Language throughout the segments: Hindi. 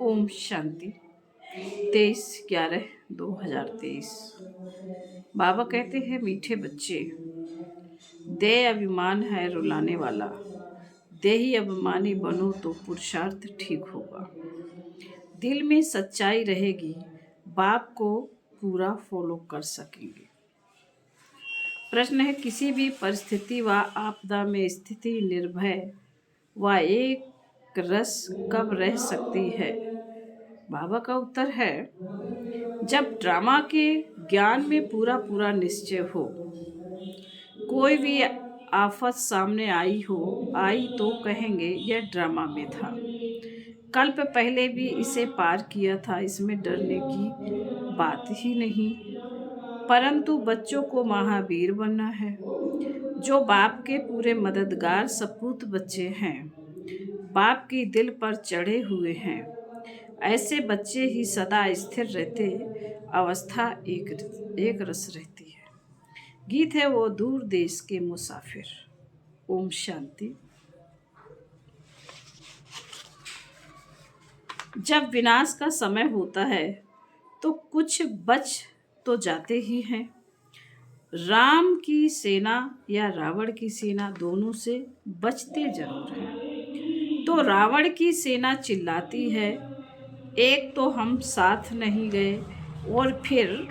ओम शांति। 23/11/2023। बाबा कहते हैं, मीठे बच्चे, देह अभिमान है रुलाने वाला। देही अभिमानी बनो तो पुरुषार्थ ठीक होगा। दिल में सच्चाई रहेगी, बाप को पूरा फॉलो कर सकेंगे। प्रश्न है, किसी भी परिस्थिति व आपदा में स्थिति निर्भय व एक रस कब रह सकती है? बाबा का उत्तर है, जब ड्रामा के ज्ञान में पूरा निश्चय हो। कोई भी आफत सामने आई तो कहेंगे यह ड्रामा में था। कल्प पहले भी इसे पार किया था, इसमें डरने की बात ही नहीं। परंतु बच्चों को महावीर बनना है, जो बाप के पूरे मददगार सपूत बच्चे हैं, बाप की दिल पर चढ़े हुए हैं। ऐसे बच्चे ही सदा स्थिर रहते, अवस्था एक रस रहती है। गीत है वो दूर देश के मुसाफिर। ओम शांति। जब विनाश का समय होता है तो कुछ बच तो जाते ही हैं। राम की सेना या रावण की सेना, दोनों से बचते जरूर हैं। तो रावण की सेना चिल्लाती है, एक तो हम साथ नहीं गए, और फिर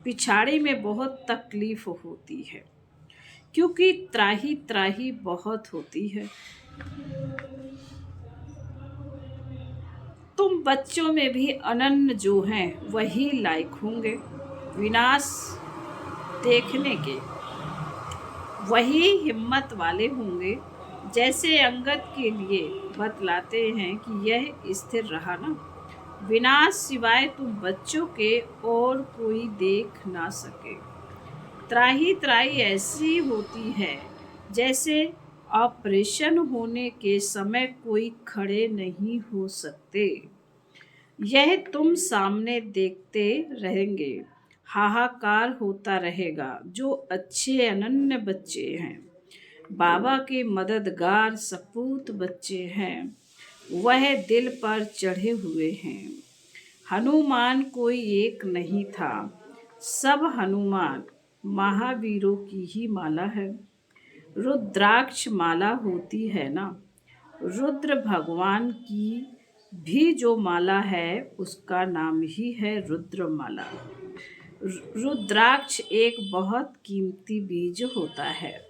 पिछाड़ी में बहुत तकलीफ होती है, क्योंकि त्राही त्राही बहुत होती है। तुम बच्चों में भी अनन्य जो हैं वही लायक होंगे विनाश देखने के, वही हिम्मत वाले होंगे। जैसे अंगद के लिए बतलाते हैं कि यह स्थिर रहा ना, विनाश सिवाय तुम बच्चों के और कोई देख ना सके। त्राही त्राही ऐसी होती है जैसे ऑपरेशन होने के समय कोई खड़े नहीं हो सकते। यह तुम सामने देखते रहेंगे, हाहाकार होता रहेगा। जो अच्छे अनन्य बच्चे हैं, बाबा के मददगार सपूत बच्चे हैं, वह दिल पर चढ़े हुए हैं। हनुमान कोई एक नहीं था, सब हनुमान महावीरों की ही माला है। रुद्राक्ष माला होती है ना, रुद्र भगवान की भी जो माला है उसका नाम ही है रुद्रमाला। रुद्राक्ष एक बहुत कीमती बीज होता है।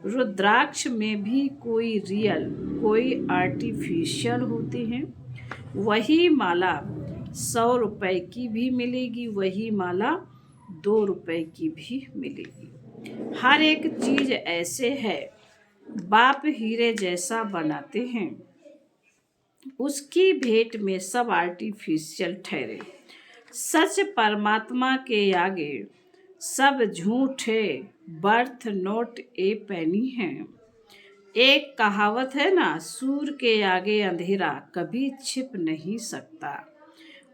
रुद्राक्ष में भी कोई रियल कोई आर्टिफिशियल होते हैं। वही माला 100 रुपए की भी मिलेगी, वही माला 2 रुपए की भी मिलेगी। हर एक चीज ऐसे है, बाप हीरे जैसा बनाते हैं, उसकी भेंट में सब आर्टिफिशियल ठहरे। सच परमात्मा के आगे सब झूठे बर्थ नोट ए पैनी है। एक कहावत है ना, सूर के आगे अंधेरा कभी छिप नहीं सकता।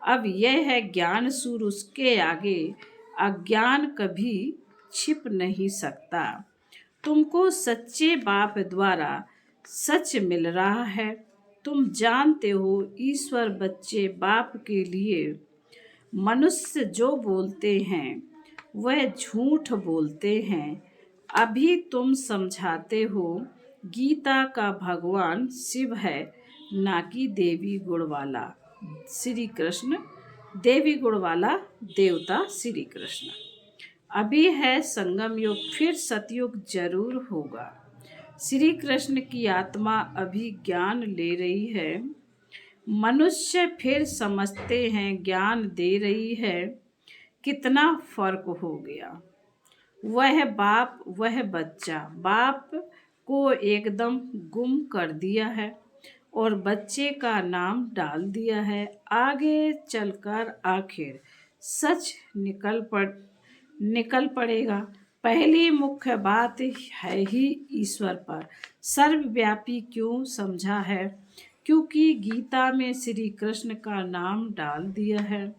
अब यह है ज्ञान सूर, उसके आगे अज्ञान कभी छिप नहीं सकता। तुमको सच्चे बाप द्वारा सच मिल रहा है। तुम जानते हो ईश्वर बच्चे बाप के लिए मनुष्य जो बोलते हैं वह झूठ बोलते हैं। अभी तुम समझाते हो गीता का भगवान शिव है, ना कि देवी गुणवाला श्री कृष्ण। देवी गुणवाला देवता श्री कृष्ण। अभी है संगम युग, फिर सतयुग जरूर होगा। श्री कृष्ण की आत्मा अभी ज्ञान ले रही है, मनुष्य फिर समझते हैं ज्ञान दे रही है। कितना फर्क हो गया। वह बाप वह बच्चा, बाप को एकदम गुम कर दिया है और बच्चे का नाम डाल दिया है। आगे चलकर आखिर सच निकल पड़ेगा। पहली मुख्य बात है ही ईश्वर पर सर्वव्यापी क्यों समझा है, क्योंकि गीता में श्री कृष्ण का नाम डाल दिया है।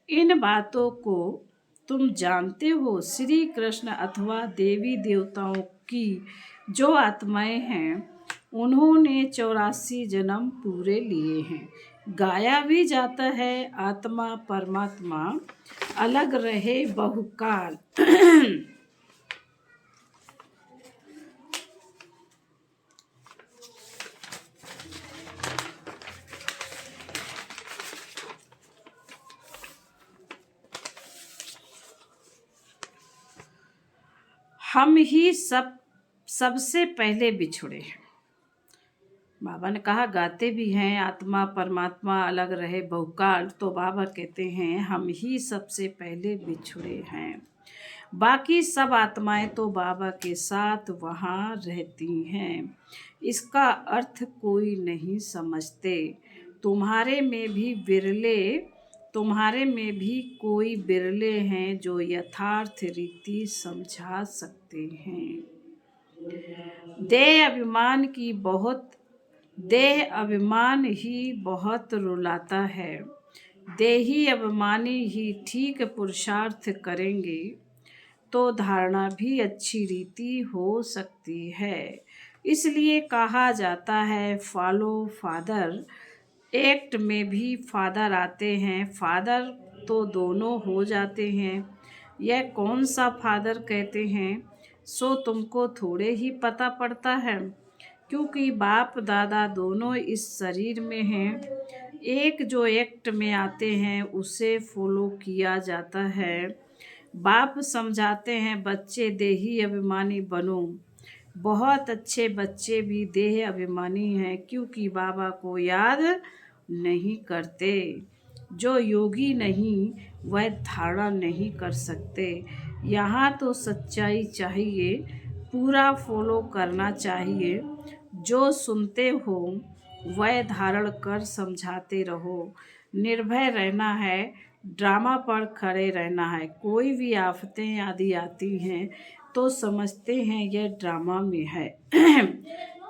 इन बातों को तुम जानते हो। श्री कृष्ण अथवा देवी देवताओं की जो आत्माएं हैं, उन्होंने 84 जन्म पूरे लिए हैं। गाया भी जाता है आत्मा परमात्मा अलग रहे बहुकाल। हम ही सबसे पहले बिछुड़े हैं। बाबा ने कहा गाते भी हैं आत्मा परमात्मा अलग रहे बहुकाल, तो बाबा कहते हैं हम ही सबसे पहले बिछुड़े हैं। बाकी सब आत्माएं तो बाबा के साथ वहाँ रहती हैं। इसका अर्थ कोई नहीं समझते। तुम्हारे में भी कोई बिरले हैं जो यथार्थ रीति समझा सकते हैं। देह अभिमान ही बहुत रुलाता है। देही अभिमानी ही ठीक पुरुषार्थ करेंगे तो धारणा भी अच्छी रीति हो सकती है। इसलिए कहा जाता है फॉलो फादर। एक्ट में भी फादर आते हैं, फादर तो दोनों हो जाते हैं। यह कौन सा फादर कहते हैं सो तुमको थोड़े ही पता पड़ता है, क्योंकि बाप दादा दोनों इस शरीर में हैं। एक जो एक्ट में आते हैं उसे फॉलो किया जाता है। बाप समझाते हैं बच्चे देही अभिमानी बनो। बहुत अच्छे बच्चे भी देह अभिमानी हैं, क्योंकि बाबा को याद नहीं करते। जो योगी नहीं वह धारणा नहीं कर सकते। यहाँ तो सच्चाई चाहिए, पूरा फॉलो करना चाहिए। जो सुनते हो वह धारण कर समझाते रहो। निर्भय रहना है, ड्रामा पर खड़े रहना है। कोई भी आफतें आदि आती हैं तो समझते हैं यह ड्रामा में है।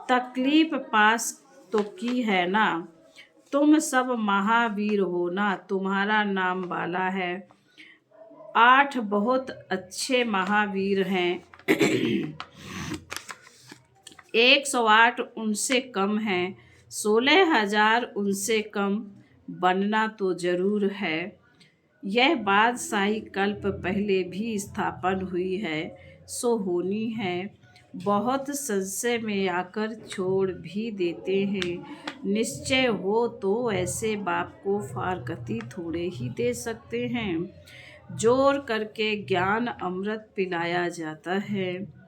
तकलीफ पास तो की है ना। तुम सब महावीर हो ना, तुम्हारा नाम वाला है। 8 बहुत अच्छे महावीर हैं। 108 उनसे कम हैं। 16,000 उनसे कम बनना तो जरूर है। यह बादशाही कल्प पहले भी स्थापन हुई है सो होनी है। बहुत संशय में आकर छोड़ भी देते हैं। निश्चय हो तो ऐसे बाप को फारकती थोड़े ही दे सकते हैं। जोर करके ज्ञान अमृत पिलाया जाता है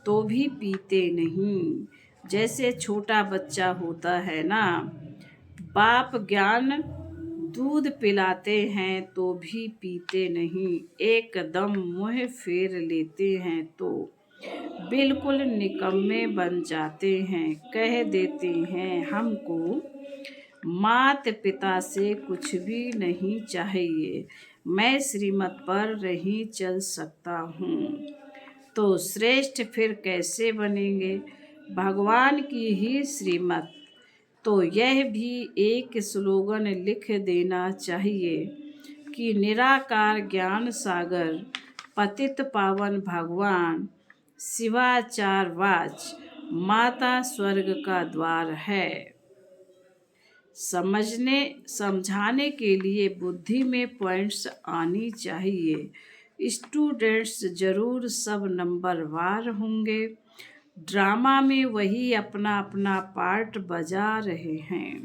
तो भी पीते नहीं। जैसे छोटा बच्चा होता है ना, बाप ज्ञान दूध पिलाते हैं तो भी पीते नहीं। एकदम मुँह फेर लेते हैं तो बिल्कुल निकम्मे बन जाते हैं। कह देते हैं हमको मात पिता से कुछ भी नहीं चाहिए, मैं श्रीमत पर नहीं चल सकता हूँ। तो श्रेष्ठ फिर कैसे बनेंगे? भगवान की ही श्रीमत। तो यह भी एक स्लोगन लिख देना चाहिए कि निराकार ज्ञान सागर पतित पावन भगवान शिवाचार वाच माता स्वर्ग का द्वार है। समझाने के लिए बुद्धि में पॉइंट्स आनी चाहिए। स्टूडेंट्स जरूर सब नंबरवार होंगे। ड्रामा में वही अपना अपना पार्ट बजा रहे हैं।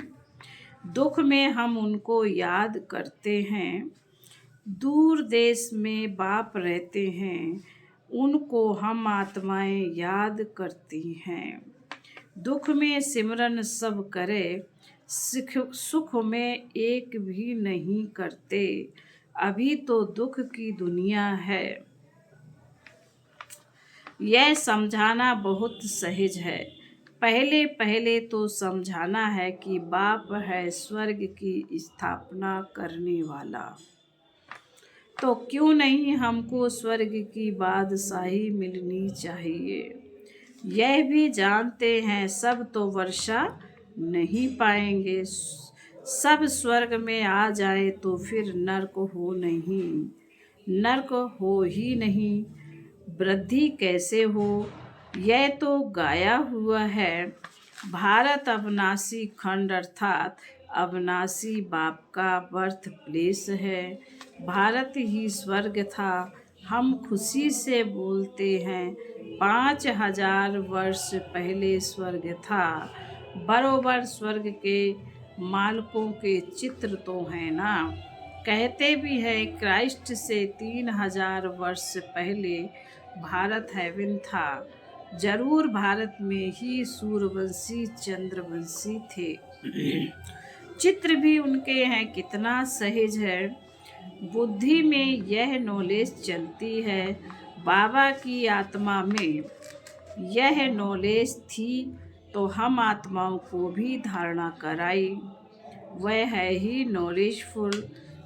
दुख में हम उनको याद करते हैं। दूर देश में बाप रहते हैं, उनको हम आत्माएं याद करती हैं। दुख में सिमरन सब करे, सुख में एक भी नहीं करते। अभी तो दुख की दुनिया है। यह समझाना बहुत सहज है। पहले पहले तो समझाना है कि बाप है स्वर्ग की स्थापना करने वाला। तो क्यों नहीं हमको स्वर्ग की बादशाही मिलनी चाहिए। यह भी जानते हैं सब तो वर्षा नहीं पाएंगे। सब स्वर्ग में आ जाए तो फिर नरक हो ही नहीं। वृद्धि कैसे हो यह तो गाया हुआ है। भारत अविनाशी खंड अर्थात अविनाशी बाप का बर्थ प्लेस है। भारत ही स्वर्ग था, हम खुशी से बोलते हैं। 5000 वर्ष पहले स्वर्ग था। बरोबर स्वर्ग के मालकों के चित्र तो हैं ना। कहते भी हैं क्राइस्ट से 3000 वर्ष पहले भारत हेवन था। जरूर भारत में ही सूर्यवंशी चंद्रवंशी थे। चित्र भी उनके हैं, कितना सहज है। बुद्धि में यह नॉलेज चलती है। बाबा की आत्मा में यह नॉलेज थी तो हम आत्माओं को भी धारणा कराई। वह है ही नॉलेजफुल।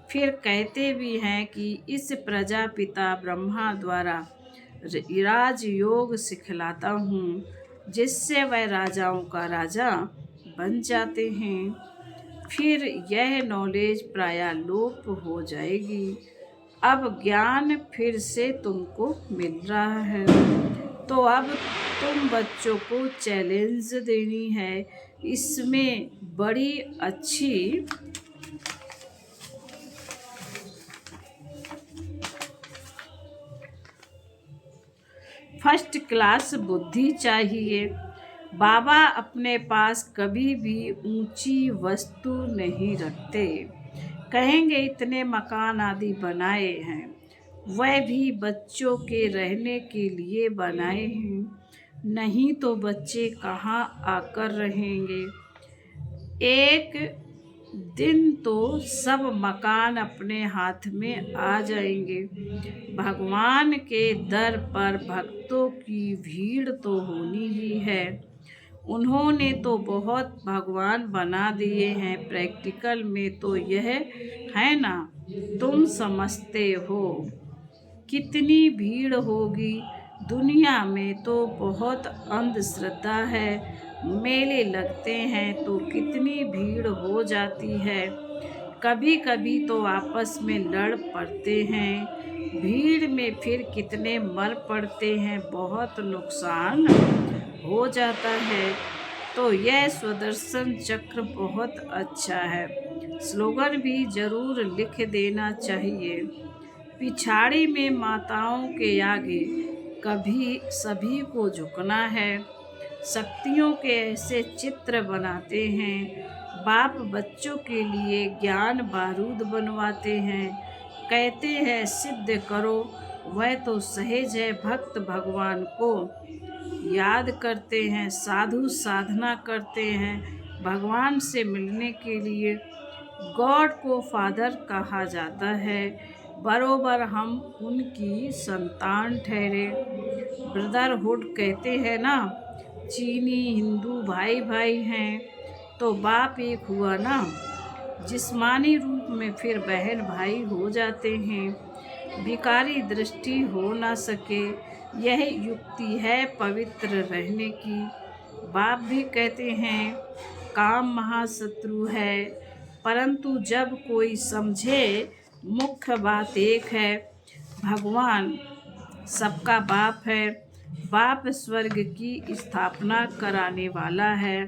फिर कहते भी हैं कि इस प्रजापिता ब्रह्मा द्वारा राजयोग सिखलाता हूँ, जिससे वह राजाओं का राजा बन जाते हैं। फिर यह नॉलेज प्रायः लोप हो जाएगी। अब ज्ञान फिर से तुमको मिल रहा है, तो अब तुम बच्चों को चैलेंज देनी है। इसमें बड़ी अच्छी फर्स्ट क्लास बुद्धि चाहिए। बाबा अपने पास कभी भी ऊंची वस्तु नहीं रखते। कहेंगे इतने मकान आदि बनाए हैं, वह भी बच्चों के रहने के लिए बनाए हैं, नहीं तो बच्चे कहाँ आकर रहेंगे। एक दिन तो सब मकान अपने हाथ में आ जाएंगे। भगवान के दर पर भक्तों की भीड़ तो होनी ही है। उन्होंने तो बहुत भगवान बना दिए हैं, प्रैक्टिकल में तो यह है ना, तुम समझते हो कितनी भीड़ होगी। दुनिया में तो बहुत अंधश्रद्धा है। मेले लगते हैं तो कितनी भीड़ हो जाती है। कभी कभी तो आपस में लड़ पड़ते हैं। भीड़ में फिर कितने मर पड़ते हैं, बहुत नुकसान हो जाता है। तो यह सुदर्शन चक्र बहुत अच्छा है। स्लोगन भी जरूर लिख देना चाहिए। पिछाड़ी में माताओं के आगे कभी सभी को झुकना है। शक्तियों के ऐसे चित्र बनाते हैं। बाप बच्चों के लिए ज्ञान बारूद बनवाते हैं। कहते हैं सिद्ध करो, वह तो सहज है। भक्त भगवान को याद करते हैं, साधु साधना करते हैं भगवान से मिलने के लिए। गॉड को फादर कहा जाता है। बरोबर हम उनकी संतान ठहरे। ब्रदरहुड कहते हैं ना, चीनी हिंदू भाई भाई हैं, तो बाप एक हुआ ना। जिस्मानी रूप में फिर बहन भाई हो जाते हैं। भिखारी दृष्टि हो ना सके, यह युक्ति है पवित्र रहने की। बाप भी कहते हैं काम महाशत्रु है, परंतु जब कोई समझे मुख्य बात एक है, भगवान सबका बाप है। बाप स्वर्ग की स्थापना कराने वाला है,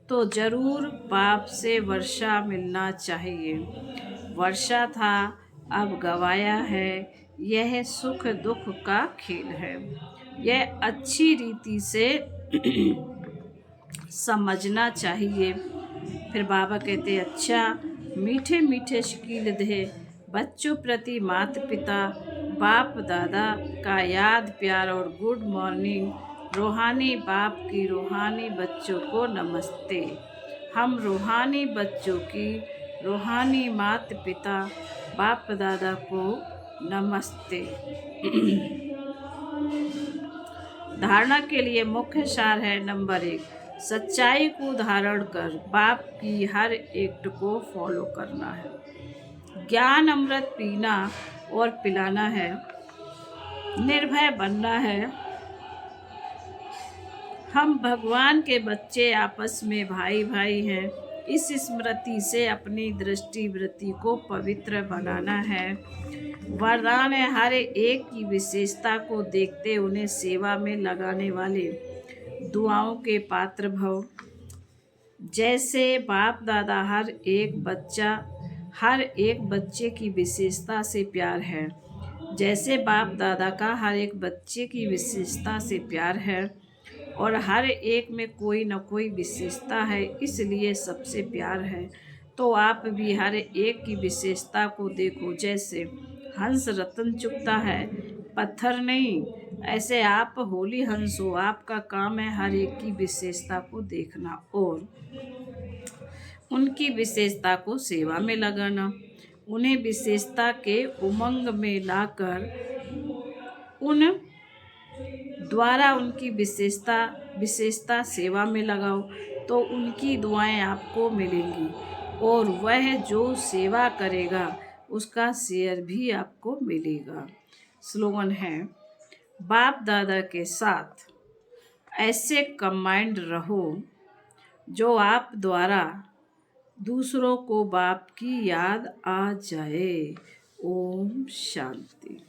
तो जरूर बाप से वर्षा मिलना चाहिए। वर्षा था, अब गवाया है। यह सुख दुख का खेल है। यह अच्छी रीति से समझना चाहिए। फिर बाबा कहते अच्छा, मीठे मीठे शकील दे बच्चों प्रति माता पिता बाप दादा का याद प्यार और गुड मॉर्निंग। रूहानी बाप की रूहानी बच्चों को नमस्ते। हम रूहानी बच्चों की रूहानी माता पिता बाप दादा को नमस्ते। धारणा के लिए मुख्य सार है। नंबर 1, सच्चाई को धारण कर बाप की हर एक्ट को फॉलो करना है। ज्ञान अमृत पीना और पिलाना है। निर्भय बनना है। हम भगवान के बच्चे आपस में भाई भाई हैं। इस स्मृति से अपनी दृष्टि वृत्ति को पवित्र बनाना है। वरदान है हर एक की विशेषता को देखते उन्हें सेवा में लगाने वाले दुआओं के पात्र भव। जैसे बाप दादा हर एक बच्चे की विशेषता से प्यार है, जैसे बाप दादा का हर एक बच्चे की विशेषता से प्यार है और हर एक में कोई न कोई विशेषता है, इसलिए सबसे प्यार है। तो आप भी हर एक की विशेषता को देखो। जैसे हंस रतन चुगता है, पत्थर नहीं, ऐसे आप होली हंस हो। आपका काम है हर एक की विशेषता को देखना और उनकी विशेषता को सेवा में लगाना, उन्हें विशेषता के उमंग में लाकर उन द्वारा उनकी विशेषता सेवा में लगाओ, तो उनकी दुआएं आपको मिलेंगी और वह जो सेवा करेगा उसका शेयर भी आपको मिलेगा। स्लोगन है, बाप दादा के साथ ऐसे कंबाइंड रहो जो आप द्वारा दूसरों को बाप की याद आ जाए। ओम शांति।